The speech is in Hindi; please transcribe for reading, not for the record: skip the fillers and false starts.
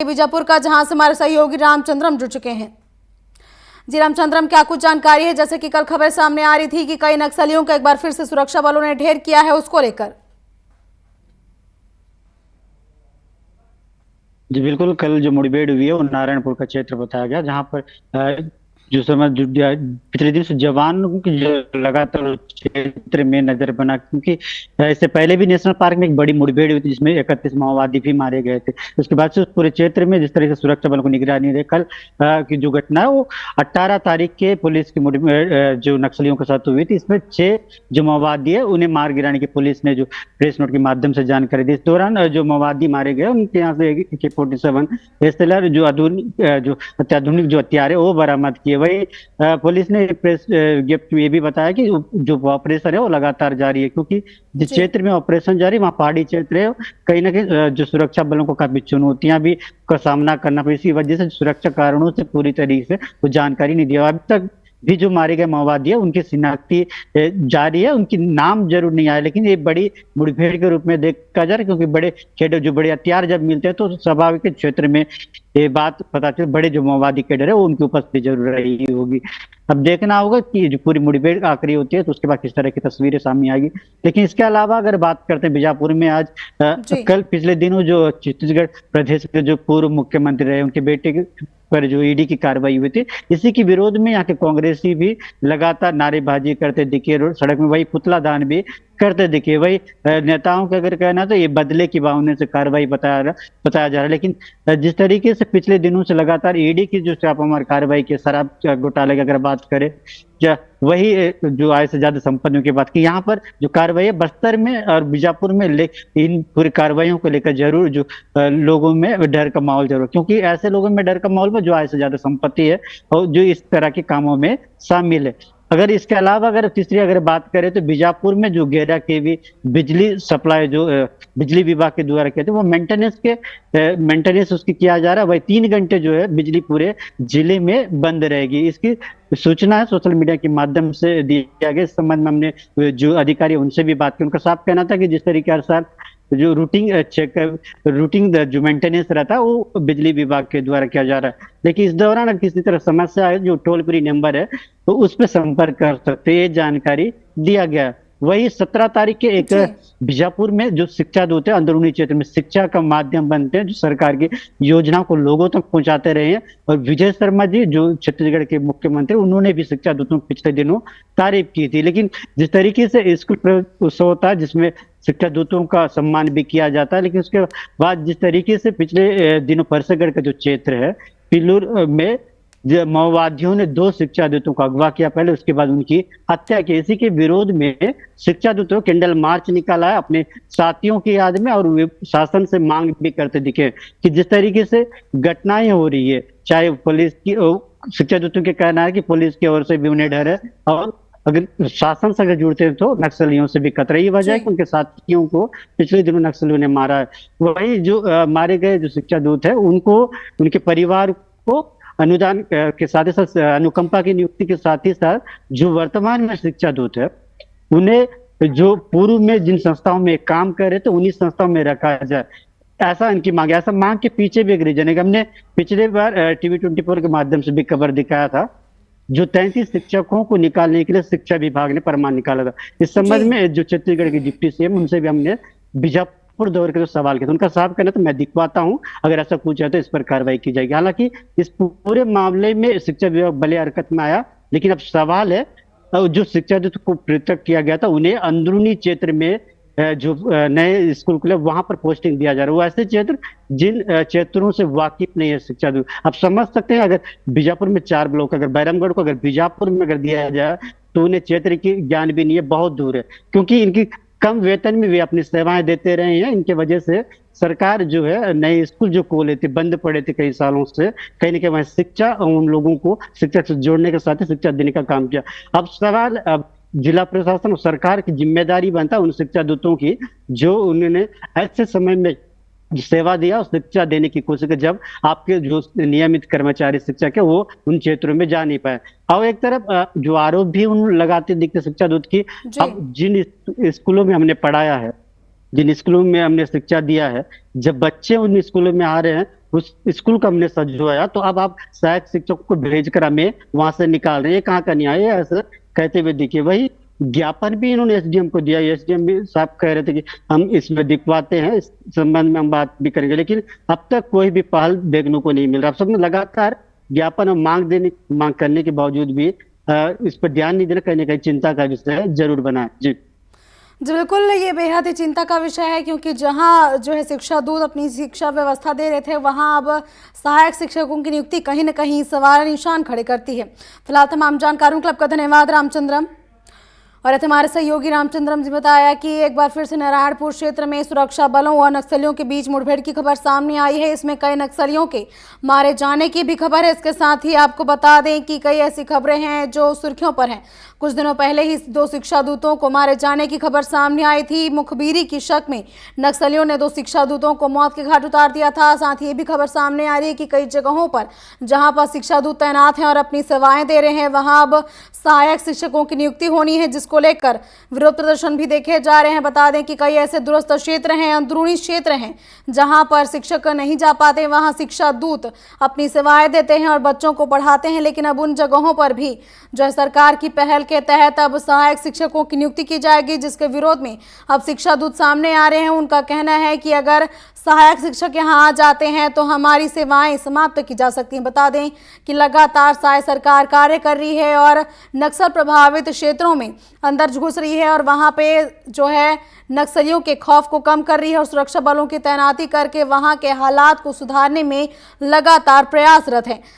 बीजापुर का, जहां से हमारे सहयोगी रामचंद्रम जुड़ चुके हैं। जी रामचंद्रम, क्या कुछ जानकारी है? जैसे कि कल खबर सामने आ रही थी कि कई नक्सलियों को एक बार फिर से सुरक्षा बलों ने ढेर किया है, उसको लेकर। जी बिल्कुल, कल जो मुठभेड़ हुई है वो नारायणपुर का क्षेत्र बताया गया, जहां पर जो समय पिछले दिन से जवानों की जो लगातार उस क्षेत्र में नजर बना, क्योंकि इससे पहले भी नेशनल पार्क में एक बड़ी मुठभेड़ हुई थी जिसमें 31 माओवादी भी मारे गए थे। उसके बाद से उस पूरे क्षेत्र में जिस तरह से सुरक्षा बलों को निगरानी रही, कल की जो घटना है वो 18 तारीख के पुलिस की मुठभेड़ जो नक्सलियों के साथ हुई थी, इसमें 6 जो माओवादी है उन्हें मार गिराने की पुलिस ने जो प्रेस नोट के माध्यम से जानकारी दी। इस दौरान जो माओवादी मारे गए उनके यहाँ से AK-47 SLR जो आधुनिक जो अत्याधुनिक जो हथियार है वो बरामद किए। वही पुलिस ने प्रेस विज्ञप्ति में ये भी बताया कि जो ऑपरेशन है वो लगातार जारी है, क्योंकि जिस जी क्षेत्र में ऑपरेशन जारी वहाँ पहाड़ी क्षेत्र है, कहीं ना कहीं जो सुरक्षा बलों को काफी चुनौतियां भी का सामना करना पड़ा। इसी वजह से सुरक्षा कारणों से पूरी तरीके से वो जानकारी नहीं दिया। अभी तक भी जो मारे गए माओवादी है उनकी शिनाख्ती जारी है, उनकी नाम जरूर नहीं आया, लेकिन ये बड़ी मुठभेड़ के रूप में देखा जा रहा है, क्योंकि बड़े कैडर जो बड़े हथियार जब मिलते हैं तो स्वाभाविक क्षेत्र में ये बात पता चले बड़े जो माओवादी कैडर है वो उनकी उपस्थिति जरूर रही होगी। अब देखना होगा कि जो पूरी मुठभेड़ आखिरी होती है तो उसके बाद किस तरह की तस्वीरें सामने आएगी। लेकिन इसके अलावा अगर बात करते हैं बीजापुर में आज जी कल पिछले दिनों जो छत्तीसगढ़ प्रदेश के जो पूर्व मुख्यमंत्री रहे उनके बेटे पर जो ईडी की कार्रवाई हुई थी, इसी के विरोध में यहाँ के कांग्रेसी भी लगातार नारेबाजी करते दिखे, रोड सड़क में वही पुतला दान भी करते दिखे। वही नेताओं का अगर कहना तो ये बदले की भावना से कार्रवाई बताया जा रहा है। लेकिन जिस तरीके से पिछले दिनों से लगातार ईडी की जो छापामार कार्रवाई की शराब घोटाले की अगर बात करें, या वही जो आय से ज्यादा संपत्तियों की बात की, यहाँ पर जो कार्रवाई है बस्तर में और बीजापुर में इन पूरी कार्रवाइयों को लेकर जरूर जो लोगों में डर का माहौल जरूर, क्योंकि ऐसे लोगों में डर का माहौल में जो आय से ज्यादा संपत्ति है और जो इस तरह के कामों में शामिल है। अगर इसके अलावा अगर तीसरी अगर बात करें तो बीजापुर में जो 11 kV बिजली सप्लाई जो बिजली विभाग के द्वारा कहते हैं वो मेंटेनेंस उसकी किया जा रहा है। वही 3 घंटे जो है बिजली पूरे जिले में बंद रहेगी। इसकी सूचना है सोशल मीडिया के माध्यम से दिया गया। इस संबंध में हमने जो अधिकारी उनसे भी बात की, उनका साफ कहना था कि जिस तरीके हर साल जो रूटीन जो मेंटेनेंस रहता है वो बिजली विभाग के द्वारा किया जा रहा है। लेकिन इस दौरान अगर किसी तरह समस्या है जो टोल फ्री नंबर है तो उस पर संपर्क कर सकते हैं, ये जानकारी दिया गया। वही 17 तारीख के एक जी बीजापुर में जो शिक्षा दूत है अंदरूनी क्षेत्र में शिक्षा का माध्यम बनते हैं, जो सरकार की योजनाओं को लोगों तक पहुंचाते रहे हैं। और विजय शर्मा जी जो छत्तीसगढ़ के मुख्यमंत्री, उन्होंने भी शिक्षा दूतों की पिछले दिनों तारीफ की थी। लेकिन जिस तरीके से स्कूल उत्सव होता है जिसमें शिक्षा दूतों का सम्मान भी किया जाता है, लेकिन उसके बाद जिस तरीके से पिछले दिनों फरसेगढ़ का जो क्षेत्र है पिल्लूर में माओवादियों ने 2 शिक्षा दूतों को अगवा किया पहले, उसके बाद उनकी हत्या की। इसी के विरोध में शिक्षा दूतों कैंडल मार्च निकाला है अपने साथियों की याद में, और वे शासन से मांग भी करते दिखे कि जिस तरीके से घटनाएं हो रही है, चाहे पुलिस की शिक्षा दूतों के कहना है कि पुलिस की ओर से भी उन्हें डर है, और अगर शासन से अगर जुड़ते हैं तो नक्सलियों से भी खतरा। ये वजह है जी कि उनके साथियों को पिछले दिनों नक्सलियों ने मारा है। वही जो मारे गए जो शिक्षा दूत है उनको उनके परिवार को अनुदान के साथ ही साथ अनुकंपा की नियुक्ति के साथ ही साथ जो वर्तमान में शिक्षा दूत है उन्हें जो पूर्व में जिन संस्थाओं में काम कर रहे थे उन्हीं संस्थाओं में रखा जाए, ऐसा इनकी मांग है। ऐसा मांग के पीछे भी एक रीजन है कि हमने पिछले बार TV24 के माध्यम से भी खबर दिखाया था, जो 33 शिक्षकों को निकालने के लिए शिक्षा विभाग ने फरमान निकाला था। इस जी संबंध में जो छत्तीसगढ़ के डिप्टी CM उनसे भी हमने बीजापुर दौरे के जो सवाल किया था, उनका साफ कहना तो मैं दिखवाता हूं, अगर ऐसा कुछ है तो इस पर कार्रवाई की जाएगी। हालांकि इस पूरे मामले में शिक्षा विभाग भले हरकत में आया, लेकिन अब सवाल है जो शिक्षा को पृथक किया गया था उन्हें अंदरूनी क्षेत्र में जो नए स्कूल खुले वहां पर पोस्टिंग दिया जा रहा है। वो ऐसे क्षेत्र जिन क्षेत्रों से वाकिफ नहीं है शिक्षा दूत। आप समझ सकते हैं अगर बीजापुर में 4 ब्लॉक, अगर बैरमगढ़ को अगर बीजापुर में अगर दिया जाए तो उन्हें क्षेत्र की ज्ञान भी नहीं है, बहुत दूर है, क्योंकि इनकी कम वेतन में वे अपनी सेवाएं देते रहे हैं। इनके वजह से सरकार जो है नए स्कूल जो खोले थे बंद पड़े थे कई सालों से, कहीं ना कहीं वहां शिक्षा उन लोगों को शिक्षा से जोड़ने के साथ ही शिक्षा देने का काम किया। अब सवाल अब जिला प्रशासन और सरकार की जिम्मेदारी बनता है उन शिक्षा दूतों की जो उन्होंने ऐसे समय में सेवा दिया और शिक्षा देने की कोशिश की, जब आपके जो नियमित कर्मचारी शिक्षक है वो उन क्षेत्रों में जा नहीं पाए। और एक तरफ जो आरोप भी उन लगाते दिखते शिक्षा दूत की, जी अब जिन स्कूलों में हमने पढ़ाया है, जिन स्कूलों में हमने शिक्षा दिया है, जब बच्चे उन स्कूलों में आ रहे हैं उस स्कूल का हमने सजवाया, तो अब आप सहायक शिक्षक को भेजकर हमें वहां से निकाल रहे हैं, कहाँ का न्याय है? ऐसा कहते हुए देखिए, वही ज्ञापन भी इन्होंने एसडीएम को दिया। एसडीएम भी साहब कह रहे थे कि हम इसमें दिखवाते हैं, इस संबंध में हम बात भी करेंगे, लेकिन अब तक कोई भी पहल देखने को नहीं मिल रहा। अब सबने लगातार ज्ञापन और मांग करने के बावजूद भी इस पर ध्यान नहीं देना, कहीं ना कहीं चिंता का विषय जरूर बना है। जी जी बिल्कुल, ये बेहद ही चिंता का विषय है क्योंकि जहां जो है शिक्षा दूत अपनी शिक्षा व्यवस्था दे रहे थे, वहां अब सहायक शिक्षकों की नियुक्ति कहीं न कहीं सवाल निशान खड़े करती है। फिलहाल तमाम जानकारियों के लिए आपका धन्यवाद रामचंद्रम। और ऐसे हमारे सहयोगी रामचंद्रम जी बताया कि एक बार फिर से नारायणपुर क्षेत्र में सुरक्षा बलों और नक्सलियों के बीच मुठभेड़ की खबर सामने आई है। इसमें कई नक्सलियों के मारे जाने की भी खबर है। इसके साथ ही आपको बता दें कि कई ऐसी खबरें हैं जो सुर्खियों पर हैं। कुछ दिनों पहले ही 2 शिक्षा दूतों को मारे जाने की खबर सामने आई थी। मुखबिरी की शक में नक्सलियों ने 2 शिक्षा दूतों को मौत के घाट उतार दिया था। साथ ही ये भी खबर सामने आ रही है कि कई जगहों पर जहां पर शिक्षा दूत तैनात हैं और अपनी सेवाएं दे रहे हैं, वहां अब सहायक शिक्षकों की नियुक्ति होनी है, जिसको लेकर विरोध प्रदर्शन भी देखे जा रहे हैं। बता दें कि कई ऐसे दूरस्थ क्षेत्र हैं, अंदरूनी क्षेत्र हैं, जहां पर शिक्षक नहीं जा पाते, वहां शिक्षा दूत अपनी सेवाएं देते हैं और बच्चों को पढ़ाते हैं। लेकिन अब उन जगहों पर भी जो है सरकार की पहल के तहत अब सहायक शिक्षकों की नियुक्ति की जाएगी, जिसके विरोध में अब शिक्षा दूत सामने आ रहे हैं। उनका कहना है कि अगर सहायक शिक्षक यहां आ जाते हैं तो हमारी सेवाएं समाप्त की जा सकती हैं। बता दें कि लगातार सहायक सरकार कार्य कर रही है और नक्सल प्रभावित क्षेत्रों में अंदर घुस रही है और वहां पे जो है नक्सलियों के खौफ को कम कर रही है और सुरक्षा बलों की तैनाती करके वहां के हालात को सुधारने में लगातार प्रयासरत है।